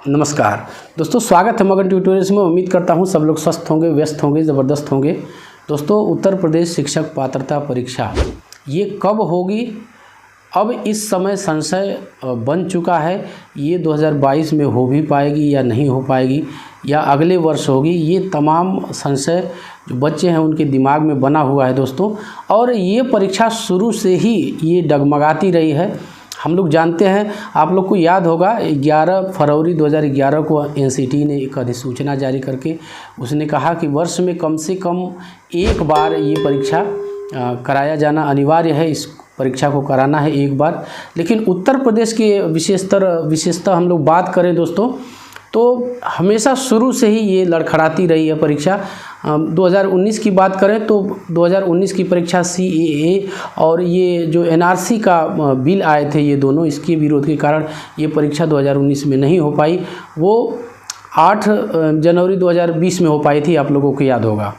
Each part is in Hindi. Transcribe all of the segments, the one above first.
नमस्कार दोस्तों, स्वागत है मगन ट्यूटोरियल्स में। उम्मीद करता हूं सब लोग स्वस्थ होंगे, व्यस्त होंगे, ज़बरदस्त होंगे। दोस्तों, उत्तर प्रदेश शिक्षक पात्रता परीक्षा ये कब होगी? अब इस समय संशय बन चुका है। ये 2022 में हो भी पाएगी या नहीं हो पाएगी, या अगले वर्ष होगी, ये तमाम संशय जो बच्चे हैं उनके दिमाग में बना हुआ है दोस्तों। और ये परीक्षा शुरू से ही ये डगमगाती रही है। हम लोग जानते हैं, आप लोग को याद होगा 11 फरवरी 2011 को एनसीटी ने एक अधिसूचना जारी करके उसने कहा कि वर्ष में कम से कम एक बार ये परीक्षा कराया जाना अनिवार्य है। इस परीक्षा को कराना है एक बार। लेकिन उत्तर प्रदेश के विशेषता हम लोग बात करें दोस्तों, तो हमेशा शुरू से ही ये लड़खड़ाती रही है परीक्षा। 2019 की बात करें तो 2019 की परीक्षा CAA और ये जो NRC का बिल आए थे, ये दोनों, इसके विरोध के कारण ये परीक्षा 2019 में नहीं हो पाई। वो 8 जनवरी 2020 में हो पाई थी, आप लोगों को याद होगा।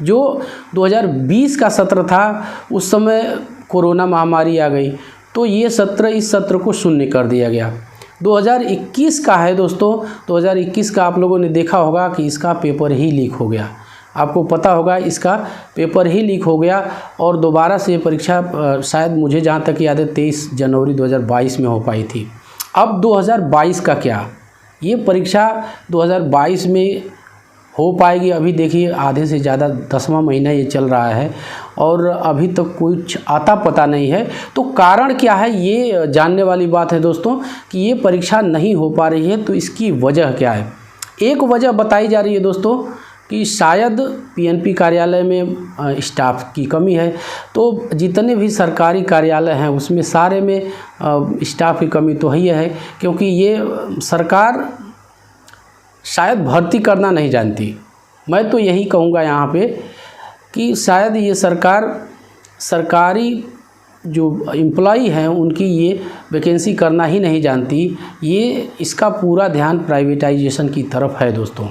जो 2020 का सत्र था, उस समय कोरोना महामारी आ गई, तो ये इस सत्र को शून्य कर दिया गया। 2021 का है दोस्तों, 2021 का आप लोगों ने देखा होगा कि इसका पेपर ही लीक हो गया। आपको पता होगा इसका पेपर ही लीक हो गया और दोबारा से ये परीक्षा शायद मुझे जहाँ तक याद है 23 जनवरी 2022 में हो पाई थी। अब 2022 का क्या? ये परीक्षा 2022 में हो पाएगी? अभी देखिए आधे से ज़्यादा 10वां महीना ये चल रहा है और अभी तक कुछ आता पता नहीं है। तो कारण क्या है, ये जानने वाली बात है दोस्तों कि ये परीक्षा नहीं हो पा रही है। तो इसकी वजह क्या है? एक वजह बताई जा रही है दोस्तों कि शायद PNP कार्यालय में स्टाफ की कमी है। तो जितने भी सरकारी कार्यालय हैं उसमें सारे में स्टाफ की कमी तो ही है, क्योंकि ये सरकार शायद भर्ती करना नहीं जानती। मैं तो यही कहूँगा यहाँ पे कि शायद ये सरकारी जो एम्प्लॉई हैं उनकी ये वैकेंसी करना ही नहीं जानती। ये इसका पूरा ध्यान प्राइवेटाइजेशन की तरफ है दोस्तों।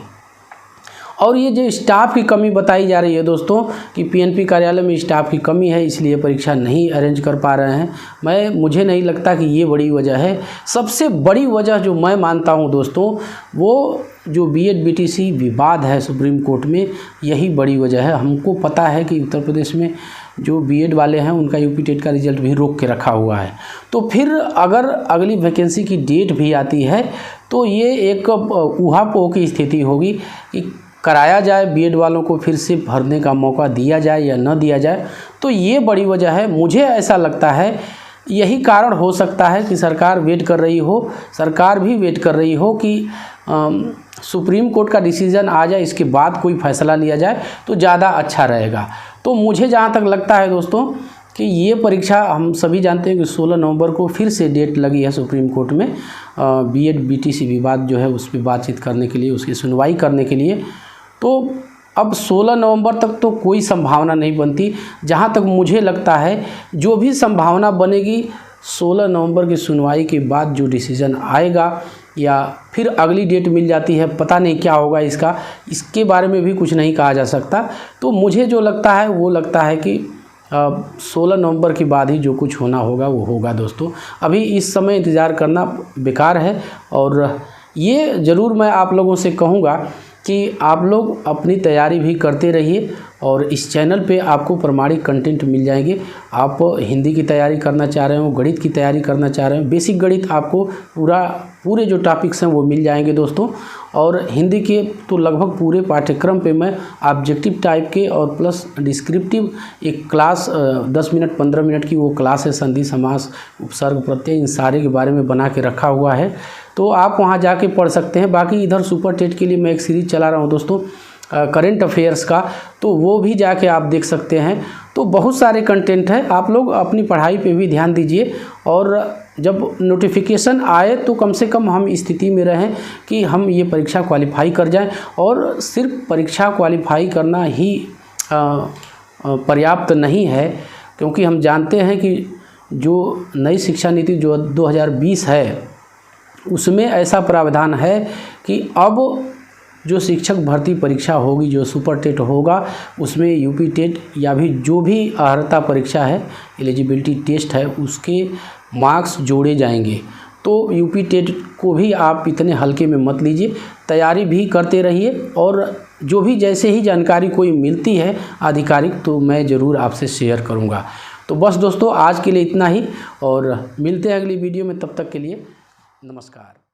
और ये जो स्टाफ की कमी बताई जा रही है दोस्तों कि PNP कार्यालय में स्टाफ की कमी है, इसलिए परीक्षा नहीं अरेंज कर पा रहे हैं। मुझे नहीं लगता कि ये बड़ी वजह है। सबसे बड़ी वजह जो मैं मानता हूँ दोस्तों, वो जो BEd BTC विवाद है सुप्रीम कोर्ट में, यही बड़ी वजह है। हमको पता है कि उत्तर प्रदेश में जो BEd वाले हैं उनका UP टेट का रिजल्ट भी रोक के रखा हुआ है। तो फिर अगर अगली वैकेंसी की डेट भी आती है तो ये एक ऊहापोह की स्थिति होगी कि कराया जाए, BEd वालों को फिर से भरने का मौका दिया जाए या न दिया जाए। तो ये बड़ी वजह है। मुझे ऐसा लगता है यही कारण हो सकता है कि सरकार वेट कर रही हो, सरकार भी वेट कर रही हो कि सुप्रीम कोर्ट का डिसीज़न आ जाए, इसके बाद कोई फैसला लिया जाए तो ज़्यादा अच्छा रहेगा। तो मुझे जहाँ तक लगता है दोस्तों कि ये परीक्षा, हम सभी जानते हैं कि 16 नवंबर को फिर से डेट लगी है सुप्रीम कोर्ट में BEd BTC विवाद जो है उस पर बातचीत करने के लिए, उसकी सुनवाई करने के लिए। तो अब 16 नवंबर तक तो कोई संभावना नहीं बनती। जहाँ तक मुझे लगता है जो भी संभावना बनेगी 16 नवंबर की सुनवाई के बाद जो डिसीज़न आएगा, या फिर अगली डेट मिल जाती है, पता नहीं क्या होगा इसके बारे में भी कुछ नहीं कहा जा सकता। तो मुझे जो लगता है वो लगता है कि 16 नवंबर के बाद ही जो कुछ होना होगा वो होगा दोस्तों। अभी इस समय इंतज़ार करना बेकार है। और ये ज़रूर मैं आप लोगों से कहूँगा कि आप लोग अपनी तैयारी भी करते रहिए और इस चैनल पे आपको प्रमाणिक कंटेंट मिल जाएंगे। आप हिंदी की तैयारी करना चाह रहे हो, गणित की तैयारी करना चाह रहे हो, बेसिक गणित आपको पूरे जो टॉपिक्स हैं वो मिल जाएंगे दोस्तों। और हिंदी के तो लगभग पूरे पाठ्यक्रम पे मैं ऑब्जेक्टिव टाइप के और प्लस डिस्क्रिप्टिव एक क्लास 10 मिनट 15 मिनट की वो क्लास है, संधि समास उपसर्ग प्रत्यय इन सारे के बारे में बना के रखा हुआ है। तो आप वहाँ जाके पढ़ सकते हैं। बाकी इधर सुपर टेट के लिए मैं एक सीरीज़ चला रहा हूँ दोस्तों, करंट अफेयर्स का, तो वो भी जाके आप देख सकते हैं। तो बहुत सारे कंटेंट है। आप लोग अपनी पढ़ाई पे भी ध्यान दीजिए और जब नोटिफिकेशन आए तो कम से कम हम इस स्थिति में रहें कि हम ये परीक्षा क्वालिफाई कर जाएं। और सिर्फ परीक्षा क्वालिफाई करना ही पर्याप्त नहीं है, क्योंकि हम जानते हैं कि जो नई शिक्षा नीति जो 2020 है उसमें ऐसा प्रावधान है कि अब जो शिक्षक भर्ती परीक्षा होगी, जो सुपर टेट होगा, उसमें UP टेट या भी जो भी अर्हता परीक्षा है, एलिजिबिलिटी टेस्ट है, उसके मार्क्स जोड़े जाएंगे। तो यूपी टेट को भी आप इतने हल्के में मत लीजिए, तैयारी भी करते रहिए। और जो भी जैसे ही जानकारी कोई मिलती है आधिकारिक तो मैं ज़रूर आपसे शेयर करूँगा। तो बस दोस्तों आज के लिए इतना ही, और मिलते हैं अगली वीडियो में। तब तक के लिए नमस्कार।